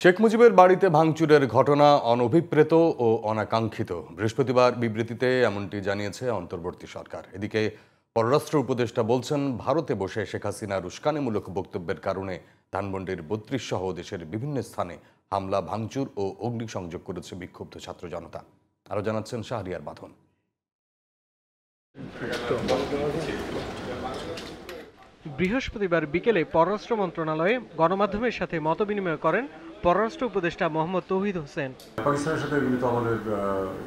শেখ মুজিবের বাড়িতে ভাঙচুরের ঘটনা অনভিপ্রেত ও অনাকাঙ্ক্ষিত। বৃহস্পতিবার বিবৃতিতে এমনটি জানিয়েছে অন্তর্বর্তী সরকার। এদিকে পররাষ্ট্র উপদেষ্টা বলছেন, ভারতে বসে শেখ হাসিনার উস্কানিমূলক বক্তব্যের কারণে ধানমন্ডির ৩২ সহ দেশের বিভিন্ন স্থানে হামলা, ভাঙচুর ও অগ্নিসংযোগ করেছে বিক্ষুব্ধ ছাত্র জনতা। আরও জানাচ্ছেন শাহরিয়ার বাঁধন। বৃহস্পতিবার বিকেলে পররাষ্ট্র মন্ত্রণালয়ে গণমাধ্যমের সাথে মতবিনিময় করেন পররাষ্ট্র উপদেষ্টা মোহাম্মদ তৌহিদ হোসেন। পাকিস্তানের সাথে এগুলি তো আমাদের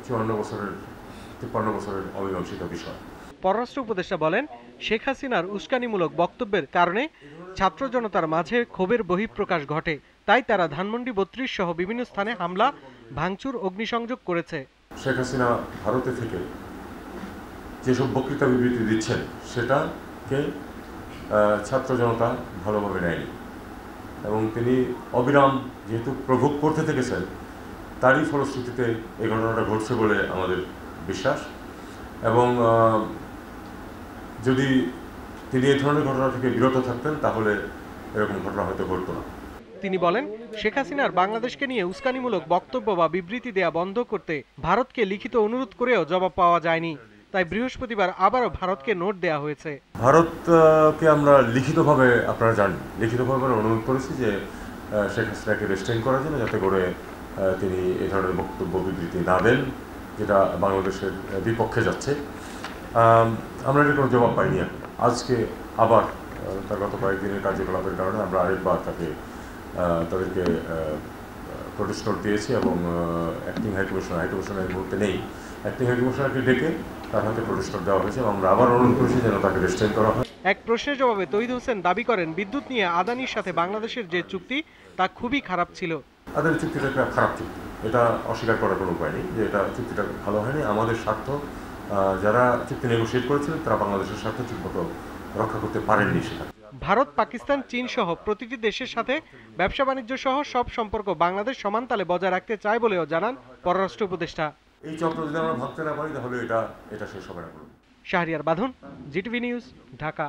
53 বছরের অমীমাংসিত বিষয়। পররাষ্ট্র উপদেষ্টা বলেন, শেখ হাসিনার উস্কানিমূলক বক্তব্যের কারণে ছাত্র জনতার মাঝে ক্ষোভের বহিঃপ্রকাশ ঘটে। তাই তারা ধানমন্ডি ৩২ সহ বিভিন্ন স্থানে হামলা, ভাঙচুর, অগ্নিসংযোগ করেছে। শেখ হাসিনা ভারতে থেকে যেসব বক্তৃতা বিবৃতি দিচ্ছেন সেটাকে ছাত্র জনতা ভালোভাবে নেয়নি এবং তিনি অবিরাম যেহেতু প্রভোগ করতে থেকেছেন, তারই ফলশ্রুতিতে এই ঘটনাটা ঘটছে বলে আমাদের বিশ্বাস। এবং যদি তিনি এই ধরনের ঘটনা থেকে বিরত থাকতেন তাহলে এরকম ঘটনা হয়তো ঘটতো না। তিনি বলেন, শেখ হাসিনার বাংলাদেশকে নিয়ে উস্কানিমূলক বক্তব্য বা বিবৃতি দেয়া বন্ধ করতে ভারতকে লিখিত অনুরোধ করেও জবাব পাওয়া যায়নি। তাই বৃহস্পতিবার আবারও ভারতকে নোট দেয়া হয়েছে। ভারতকে আমরা লিখিতভাবে, আপনারা জানেন, লিখিতভাবে অনুরোধ করেছি যে শেখ হাসিনাকে রেস্ট্রেন করার জন্য, যাতে করে তিনি এ ধরনের বক্তব্য বিবৃতি না দেন যেটা বাংলাদেশের বিপক্ষে যাচ্ছে। আমরা এর কোনো জবাব পাইনি। আজকে আবার তার গত কয়েকদিনের কার্যকলাপের কারণে আমরা আরেকবার তাদেরকে প্রোটেস্ট নোট দিয়েছি এবং অ্যাক্টিং হাইকমিশনার এই মুহূর্তে নেই, অ্যাক্টিং হাইকমিশনারকে ডেকে তার হাতে প্রোটেস্ট নোট দেওয়া হয়েছে এবং আমরা আবার অনুরোধ করেছি যেন তাকে রেস্ট্রেন করা হয়। এক প্রশ্নের জবাবে তৌহিদ হোসেন দাবি করেন, বিদ্যুৎ নিয়ে আদানির সাথে বাংলাদেশের যে চুক্তি তা খুবই খারাপ ছিল। আদানি চুক্তিটা একটা খারাপ চুক্তি, এটা অস্বীকার করার কোনো উপায় নেই যে এটা চুক্তিটা ভালো হয়নি। আমাদের স্বার্থ, যারা চুক্তি নেগোশিয়েট করেছিলেন তারা বাংলাদেশের স্বার্থ ঠিকমতো রক্ষা করতে পারেননি। সেটা ভারত, পাকিস্তান, চীন সহ প্রতিটি দেশের সাথে ব্যবসা বাণিজ্য সহ সব সম্পর্ক বাংলাদেশ সমান তালে বজায় রাখতে চায় বলেও জানান পররাষ্ট্র উপদেষ্টা। এই চক্র যদি আমরা ভাবতে না পারি তাহলে এটা শেষ হবে না। শাহরিয়ার বাঁধন, জিটিভি নিউজ, ঢাকা।